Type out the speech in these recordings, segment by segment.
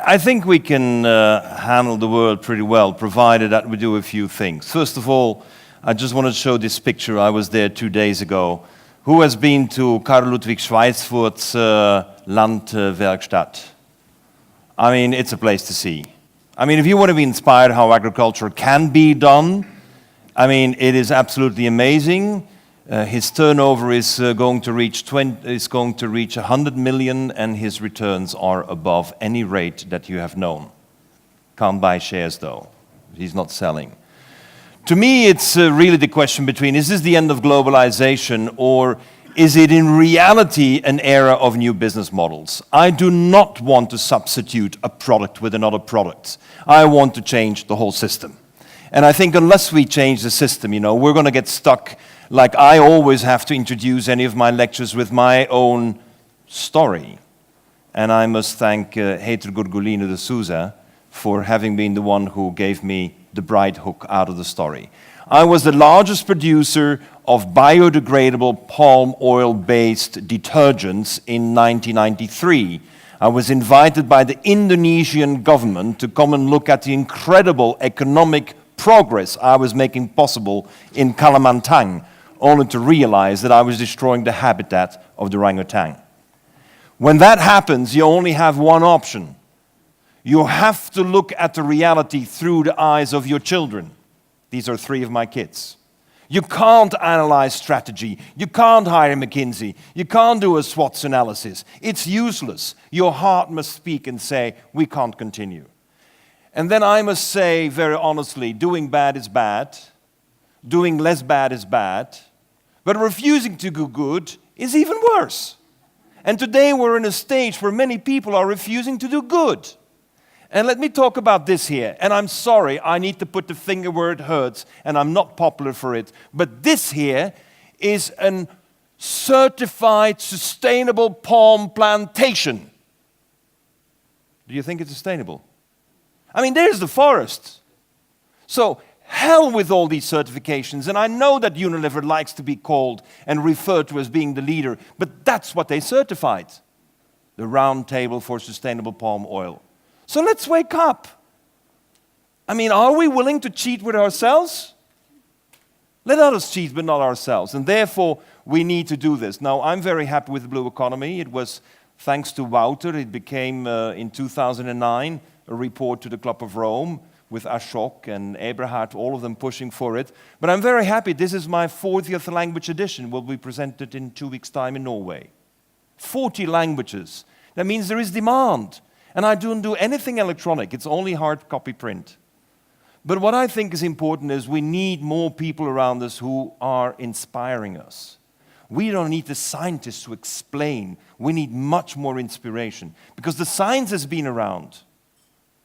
I think we can handle the world pretty well, provided that we do a few things. First of all, I just want to show this picture. I was there 2 days ago. Who has been to Karl Ludwig Schweizfurt's Landwerkstatt? I mean, it's a place to see. I mean, if you want to be inspired how agriculture can be done, I mean, it is absolutely amazing. His turnover is going to reach 100 million, and his returns are above any rate that you have known. Can't buy shares though. He's not selling. To me, it's really the question between, is this the end of globalization, or is it in reality an era of new business models? I do not want to substitute a product with another product. I want to change the whole system. And I think unless we change the system, we're going to get stuck, like I always have to introduce any of my lectures with my own story. And I must thank Heter Gurgulino de Souza for having been the one who gave me the bright hook out of the story. I was the largest producer of biodegradable palm oil-based detergents in 1993. I was invited by the Indonesian government to come and look at the incredible economic progress I was making possible in Kalimantan, only to realize that I was destroying the habitat of the orangutan. When that happens, you only have one option. You have to look at the reality through the eyes of your children. These are 3 of my kids. You can't analyze strategy. You can't hire McKinsey. You can't do a SWOT analysis. It's useless. Your heart must speak and say, we can't continue. And then I must say very honestly, doing bad is bad. Doing less bad is bad. But refusing to do good is even worse. And today we're in a stage where many people are refusing to do good. And let me talk about this here. And I'm sorry, I need to put the finger where it hurts, and I'm not popular for it. But this here is a certified sustainable palm plantation. Do you think it's sustainable? I mean, there's the forest. So, hell with all these certifications. And I know that Unilever likes to be called and referred to as being the leader, but that's what they certified. The Round Table for Sustainable Palm Oil. So let's wake up. I mean, are we willing to cheat with ourselves? Let others cheat, but not ourselves. And therefore, we need to do this. Now, I'm very happy with the blue economy. It was thanks to Wouter. It became, in 2009, a report to the Club of Rome with Ashok and Eberhard, all of them pushing for it. But I'm very happy. This is my 40th language edition. Will be presented in 2 weeks' time in Norway. 40 languages. That means there is demand. And I don't do anything electronic. It's only hard copy print. But what I think is important is we need more people around us who are inspiring us. We don't need the scientists to explain. We need much more inspiration. Because the science has been around,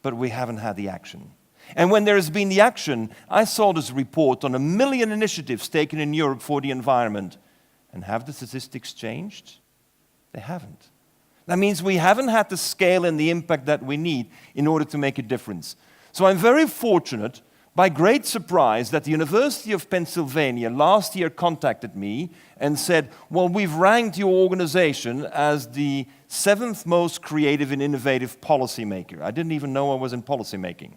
but we haven't had the action. And when there has been the action, I saw this report on 1 million initiatives taken in Europe for the environment. And have the statistics changed? They haven't. That means we haven't had the scale and the impact that we need in order to make a difference. So I'm very fortunate, by great surprise, that the University of Pennsylvania last year contacted me and said, well, we've ranked your organization as the 7th most creative and innovative policymaker. I didn't even know I was in policymaking.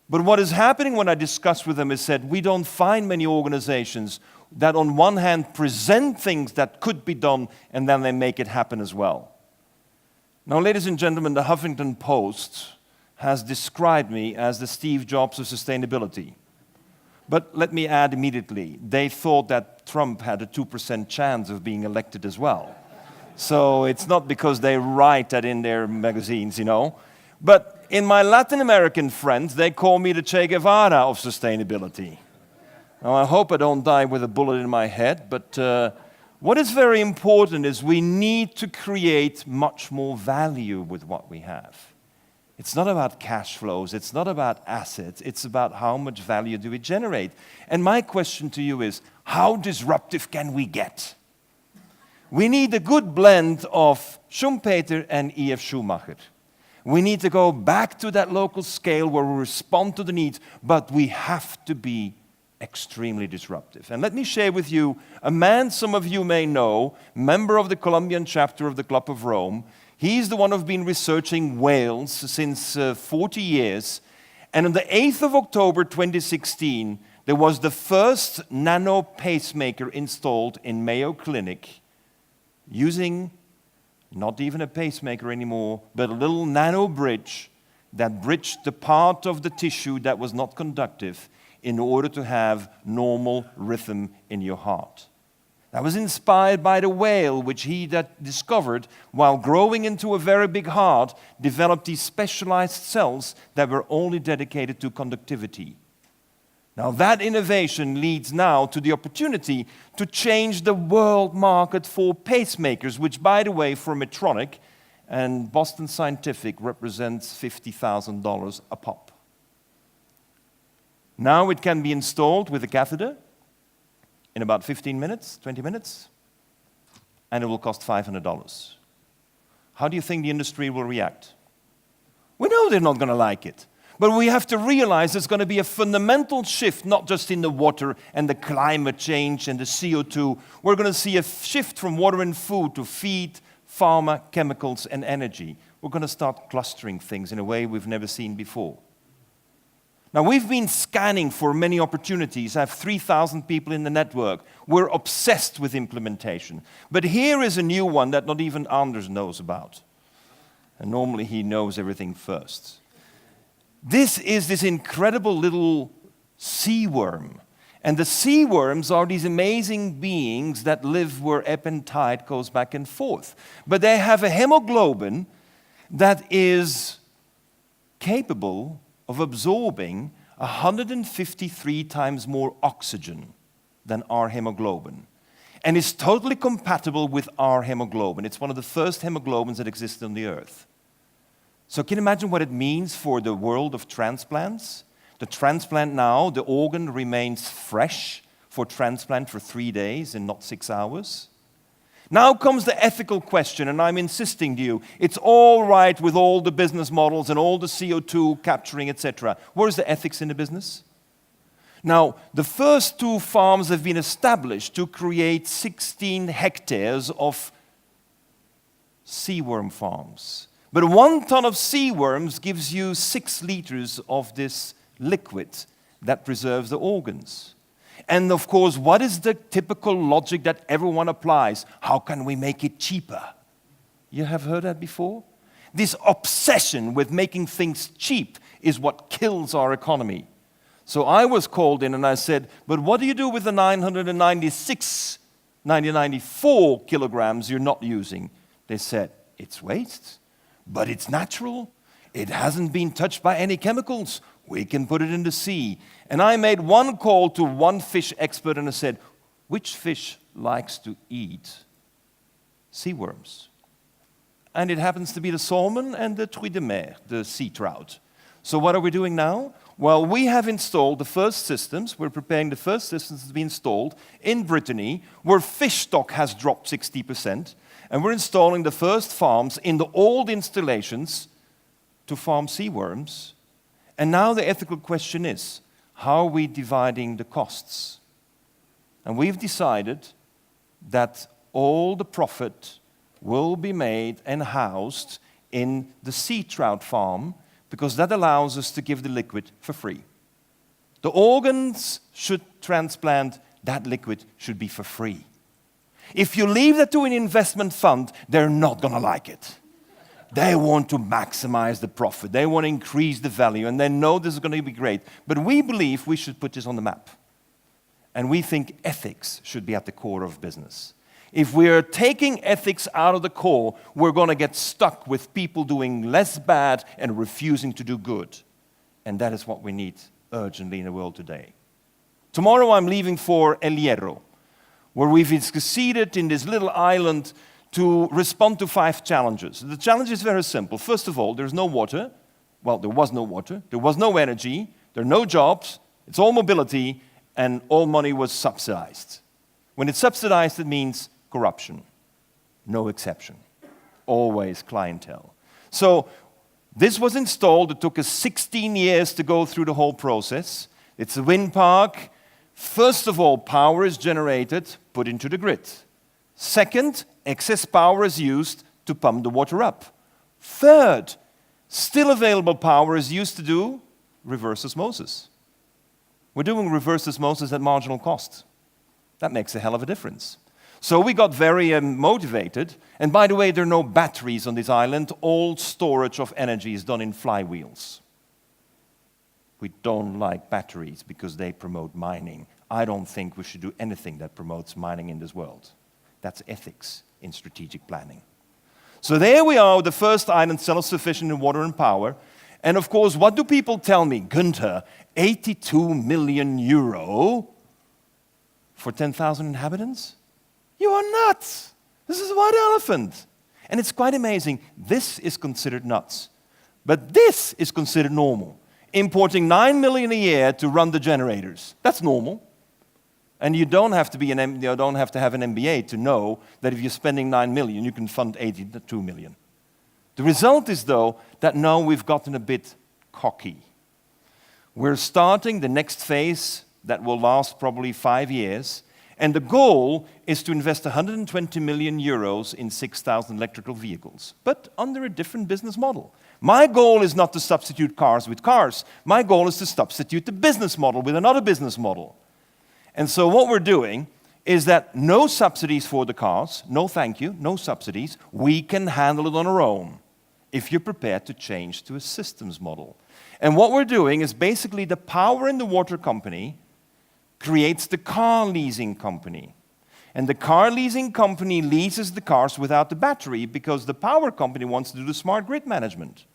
But what is happening when I discuss with them is that we don't find many organizations that on one hand present things that could be done and then they make it happen as well. Now, ladies and gentlemen, the Huffington Post has described me as the Steve Jobs of sustainability. But let me add immediately, they thought that Trump had a 2% chance of being elected as well. So it's not because they write that in their magazines, But in my Latin American friends, they call me the Che Guevara of sustainability. Now, I hope I don't die with a bullet in my head, but what is very important is we need to create much more value with what we have. It's not about cash flows, it's not about assets, it's about how much value do we generate. And my question to you is, how disruptive can we get? We need a good blend of Schumpeter and E.F. Schumacher. We need to go back to that local scale where we respond to the needs, but we have to be extremely disruptive. And let me share with you a man some of you may know, member of the Colombian chapter of the Club of Rome. He's the one who's been researching whales since 40 years. And on the 8th of October 2016, there was the first nano pacemaker installed in Mayo Clinic using not even a pacemaker anymore, but a little nano bridge that bridged the part of the tissue that was not conductive in order to have normal rhythm in your heart. That was inspired by the whale, which he discovered while growing into a very big heart, developed these specialized cells that were only dedicated to conductivity. Now that innovation leads now to the opportunity to change the world market for pacemakers, which, by the way, for Medtronic and Boston Scientific represents $50,000 a pop. Now it can be installed with a catheter in about 15 minutes, 20 minutes, and it will cost $500. How do you think the industry will react? We know they're not going to like it. But we have to realize there's going to be a fundamental shift, not just in the water and the climate change and the CO2. We're going to see a shift from water and food to feed, pharma, chemicals, and energy. We're going to start clustering things in a way we've never seen before. Now, we've been scanning for many opportunities. I have 3,000 people in the network. We're obsessed with implementation. But here is a new one that not even Anders knows about. And normally he knows everything first. This is this incredible little sea worm. And the sea worms are these amazing beings that live where ebb and tide goes back and forth. But they have a hemoglobin that is capable of absorbing 153 times more oxygen than our hemoglobin. And is totally compatible with our hemoglobin. It's one of the first hemoglobins that existed on the earth. So can you imagine what it means for the world of transplants? The transplant now, the organ remains fresh for transplant for 3 days and not 6 hours. Now comes the ethical question, and I'm insisting to you, it's all right with all the business models and all the CO2 capturing, etc. Where's the ethics in the business? Now, the first 2 farms have been established to create 16 hectares of seaworm farms. But 1 ton of seaworms gives you 6 liters of this liquid that preserves the organs. And of course, what is the typical logic that everyone applies? How can we make it cheaper? You have heard that before? This obsession with making things cheap is what kills our economy. So I was called in and I said, but what do you do with the 994 kilograms you're not using? They said, it's waste. But it's natural. It hasn't been touched by any chemicals. We can put it in the sea. And I made 1 call to 1 fish expert and I said, which fish likes to eat seaworms? And it happens to be the salmon and the truite de mer, the sea trout. So what are we doing now? Well, we have installed the first systems. We're preparing the first systems to be installed in Brittany, where fish stock has dropped 60%. And we're installing the first farms in the old installations to farm seaworms. And now the ethical question is, how are we dividing the costs? And we've decided that all the profit will be made and housed in the sea trout farm, because that allows us to give the liquid for free. The organs should transplant, that liquid should be for free. If you leave that to an investment fund, they're not going to like it. They want to maximize the profit. They want to increase the value, and they know this is going to be great. But we believe we should put this on the map. And we think ethics should be at the core of business. If we're taking ethics out of the core, we're going to get stuck with people doing less bad and refusing to do good. And that is what we need urgently in the world today. Tomorrow I'm leaving for El Hierro, where we've succeeded in this little island to respond to 5 challenges. The challenge is very simple. First of all, there's no water. Well, there was no water. There was no energy. There are no jobs. It's all mobility, and all money was subsidized. When it's subsidized, it means corruption. No exception. Always clientele. So this was installed. It took us 16 years to go through the whole process. It's a wind park. First of all, power is generated, put into the grid. Second, excess power is used, to pump the water up. Third, still available power is used to do reverse osmosis. We're doing reverse osmosis at marginal cost. That makes a hell of a difference. So we got very motivated. And by the way, there are no batteries on this island. All storage of energy is done in flywheels. We don't like batteries because they promote mining. I don't think we should do anything that promotes mining in this world. That's ethics in strategic planning. So there we are, the first island self-sufficient in water and power. And of course, what do people tell me? Gunter, 82 million euro for 10,000 inhabitants? You are nuts. This is a white elephant. And it's quite amazing. This is considered nuts. But this is considered normal. Importing 9 million a year to run the generators. That's normal. And you don't have to have an MBA to know that if you're spending 9 million, you can fund 82 million. The result is, though, that now we've gotten a bit cocky. We're starting the next phase that will last probably 5 years, and the goal is to invest 120 million euros in 6,000 electrical vehicles, but under a different business model. My goal is not to substitute cars with cars. My goal is to substitute the business model with another business model. And so what we're doing is that no subsidies for the cars, no thank you, no subsidies. We can handle it on our own if you're prepared to change to a systems model. And what we're doing is basically the power in the water company creates the car leasing company. And the car leasing company leases the cars without the battery because the power company wants to do the smart grid management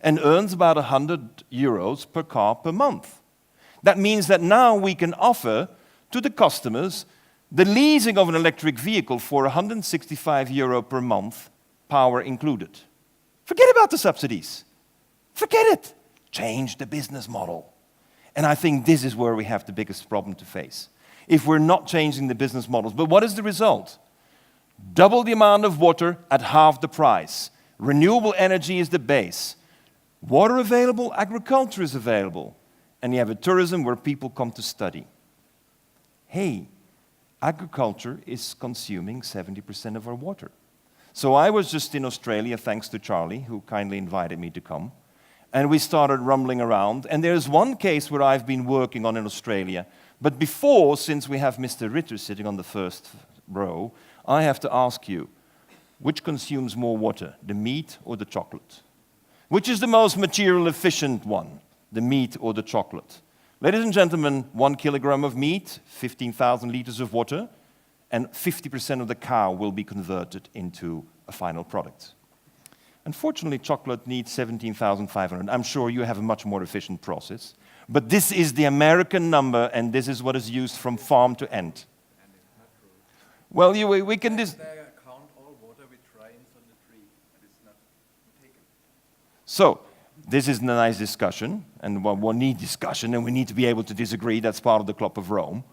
and earns about 100 euros per car per month. That means that now we can offer to the customers the leasing of an electric vehicle for 165 euro per month, power included. Forget about the subsidies. Forget it. Change the business model. And I think this is where we have the biggest problem to face. If we're not changing the business models. But what is the result? Double the amount of water at half the price. Renewable energy is the base. Water available, agriculture is available. And you have a tourism where people come to study. Hey, agriculture is consuming 70% of our water. So I was just in Australia, thanks to Charlie, who kindly invited me to come. And we started rumbling around. And there's one case where I've been working on in Australia. But before, since we have Mr. Ritter sitting on the first row, I have to ask you, which consumes more water, the meat or the chocolate? Which is the most material efficient one, the meat or the chocolate? Ladies and gentlemen, 1 kilogram of meat, 15,000 liters of water, and 50% of the cow will be converted into a final product. Unfortunately, chocolate needs 17,500. I'm sure you have a much more efficient process. But this is the American number, and this is what is used from farm to end. And it's not true. Well, we can... They count all water with rains on the tree, and it's not taken. So, this is a nice discussion, and we'll need discussion, and we need to be able to disagree. That's part of the Club of Rome.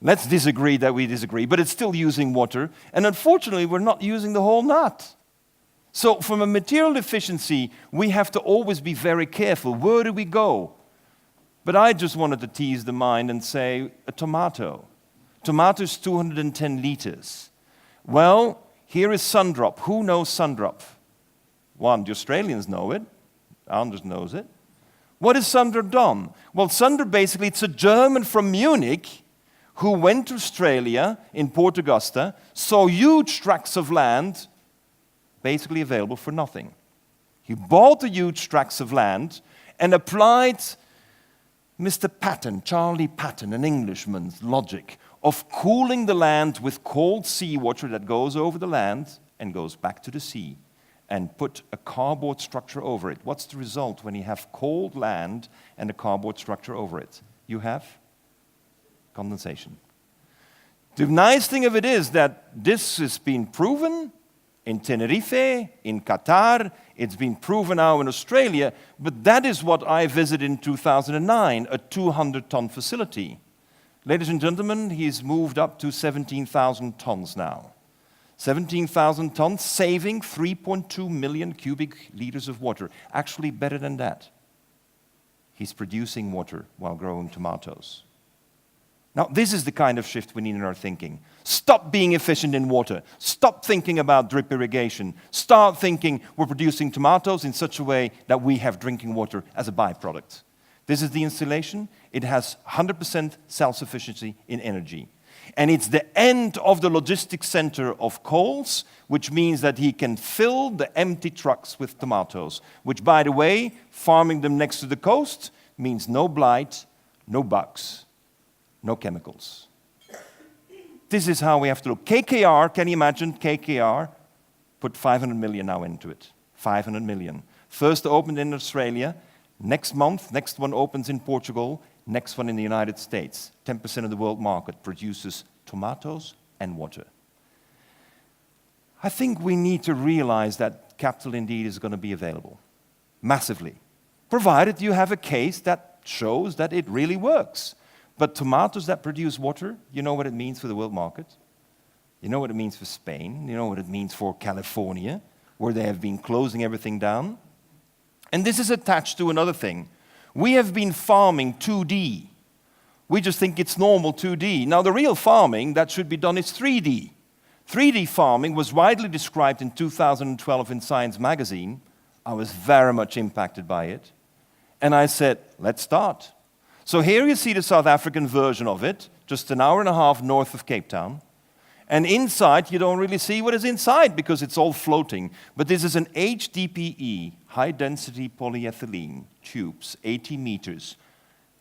Let's disagree that we disagree, but it's still using water, and unfortunately, we're not using the whole nut. So, from a material efficiency, we have to always be very careful. Where do we go? But I just wanted to tease the mind and say, a tomato. Tomato is 210 liters. Well, here is Sundrop. Who knows Sundrop? One, the Australians know it. Anders knows it. What is Sundrop done? Well, Sundrop basically, it's a German from Munich who went to Australia in Port Augusta, saw huge tracts of land basically available for nothing. He bought the huge tracts of land and applied Mr. Patton, Charlie Patton, an Englishman's logic of cooling the land with cold seawater that goes over the land and goes back to the sea, and put a cardboard structure over it. What's the result when you have cold land and a cardboard structure over it? You have condensation. The nice thing of it is that this has been proven in Tenerife, in Qatar, it's been proven now in Australia, but that is what I visited in 2009, a 200-ton facility. Ladies and gentlemen, he's moved up to 17,000 tons now. 17,000 tons, saving 3.2 million cubic liters of water. Actually, better than that. He's producing water while growing tomatoes. Now, this is the kind of shift we need in our thinking. Stop being efficient in water. Stop thinking about drip irrigation. Start thinking we're producing tomatoes in such a way that we have drinking water as a byproduct. This is the installation. It has 100% self-sufficiency in energy. And it's the end of the logistics center of Coles, which means that he can fill the empty trucks with tomatoes, which, by the way, farming them next to the coast means no blight, no bugs, no chemicals. This is how we have to look. KKR, can you imagine KKR? Put 500 million now into it. 500 million. First opened in Australia. Next month, next one opens in Portugal. Next one in the United States. 10% of the world market produces tomatoes and water. I think we need to realize that capital indeed is going to be available. Massively. Provided you have a case that shows that it really works. But tomatoes that produce water, you know what it means for the world market? You know what it means for Spain? You know what it means for California, where they have been closing everything down? And this is attached to another thing. We have been farming 2D. We just think it's normal 2D. Now, the real farming that should be done is 3D. 3D farming was widely described in 2012 in Science magazine. I was very much impacted by it. And I said, let's start. So here you see the South African version of it, just an hour and a half north of Cape Town. And inside, you don't really see what is inside because it's all floating. But this is an HDPE, high-density polyethylene tubes, 80 meters,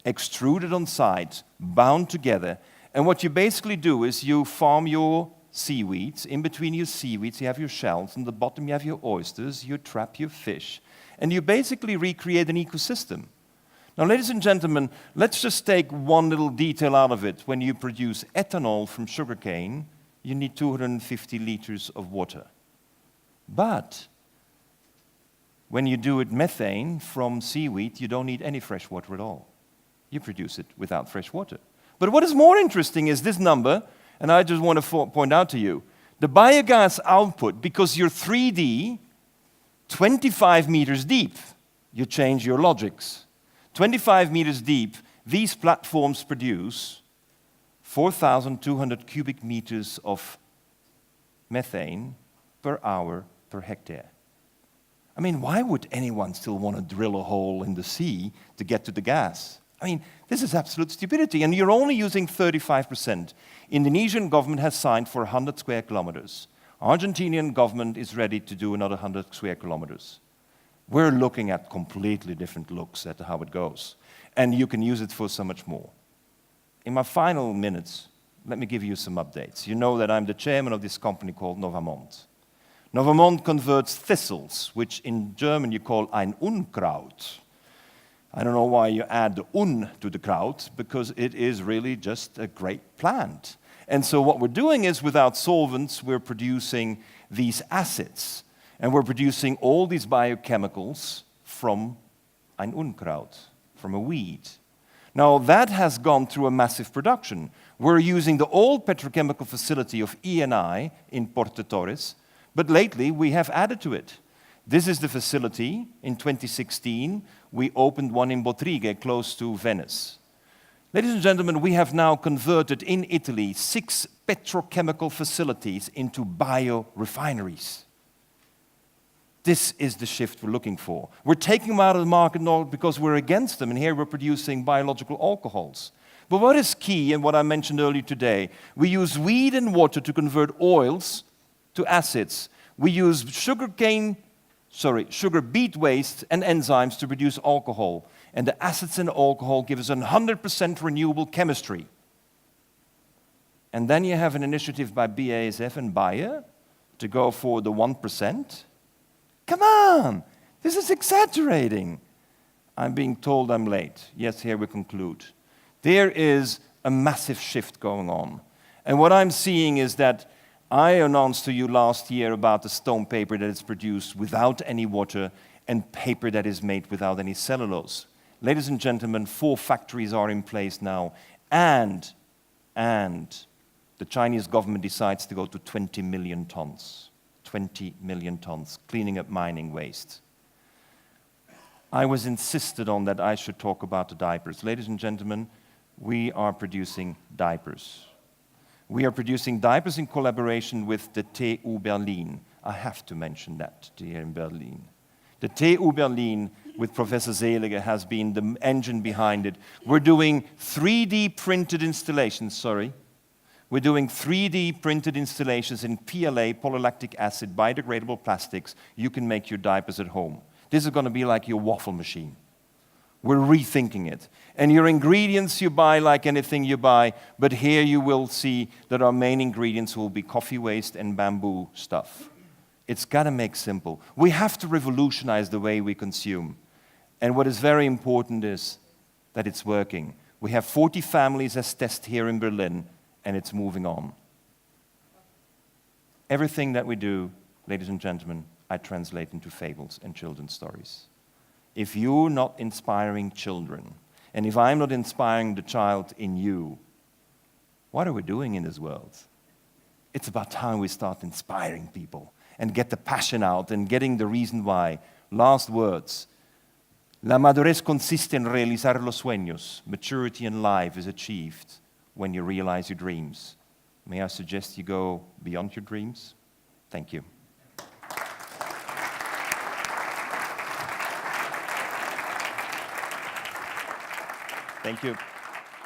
extruded on sides, bound together. And what you basically do is you farm your seaweeds. In between your seaweeds, you have your shells. On the bottom, you have your oysters. You trap your fish. And you basically recreate an ecosystem. Now, ladies and gentlemen, let's just take one little detail out of it. When you produce ethanol from sugarcane, you need 250 liters of water. But when you do it methane from seaweed, you don't need any fresh water at all. You produce it without fresh water. But what is more interesting is this number, and I just want to point out to you, the biogas output, because you're 3D, 25 meters deep, you change your logics. 25 meters deep, these platforms produce 4,200 cubic meters of methane per hour per hectare. I mean, why would anyone still want to drill a hole in the sea to get to the gas? I mean, this is absolute stupidity, and you're only using 35%. Indonesian government has signed for 100 square kilometers. Argentinian government is ready to do another 100 square kilometers. We're looking at completely different looks at how it goes. And you can use it for so much more. In my final minutes, let me give you some updates. You know that I'm the chairman of this company called Novamont. Novamont converts thistles, which in German you call ein Unkraut. I don't know why you add the un to the kraut, because it is really just a great plant. And so what we're doing is, without solvents, we're producing these acids. And we're producing all these biochemicals from ein Unkraut, from a weed. Now, that has gone through a massive production. We're using the old petrochemical facility of ENI in Porto Torres, but lately we have added to it. This is the facility. In 2016, we opened one in Bottrighe, close to Venice. Ladies and gentlemen, we have now converted in Italy 6 petrochemical facilities into biorefineries. This is the shift we're looking for. We're taking them out of the market not because we're against them, and here we're producing biological alcohols. But what is key, and what I mentioned earlier today, we use weed and water to convert oils to acids. We use sugar beet waste and enzymes to produce alcohol. And the acids and alcohol give us 100% renewable chemistry. And then you have an initiative by BASF and Bayer to go for the 1%. Come on, this is exaggerating. I'm being told I'm late. Yes, here we conclude. There is a massive shift going on. And what I'm seeing is that I announced to you last year about the stone paper that is produced without any water and paper that is made without any cellulose. Ladies and gentlemen, 4 factories are in place now, and the Chinese government decides to go to 20 million tons. 20 million tons, cleaning up mining waste. I was insisted on that I should talk about the diapers. Ladies and gentlemen, we are producing diapers. We are producing diapers in collaboration with the TU Berlin. I have to mention that here in Berlin. The TU Berlin with Professor Seliger has been the engine behind it. We're doing 3D printed installations, We're doing 3D printed installations in PLA, polylactic acid, biodegradable plastics. You can make your diapers at home. This is going to be like your waffle machine. We're rethinking it. And your ingredients you buy like anything you buy, but here you will see that our main ingredients will be coffee waste and bamboo stuff. It's got to make simple. We have to revolutionize the way we consume. And what is very important is that it's working. We have 40 families as test here in Berlin, and it's moving on. Everything that we do, ladies and gentlemen, I translate into fables and children's stories. If you're not inspiring children, and if I'm not inspiring the child in you, what are we doing in this world? It's about time we start inspiring people and get the passion out and getting the reason why. Last words. La madurez consiste en realizar los sueños. Maturity in life is achieved when you realize your dreams. May I suggest you go beyond your dreams? Thank you. Thank you.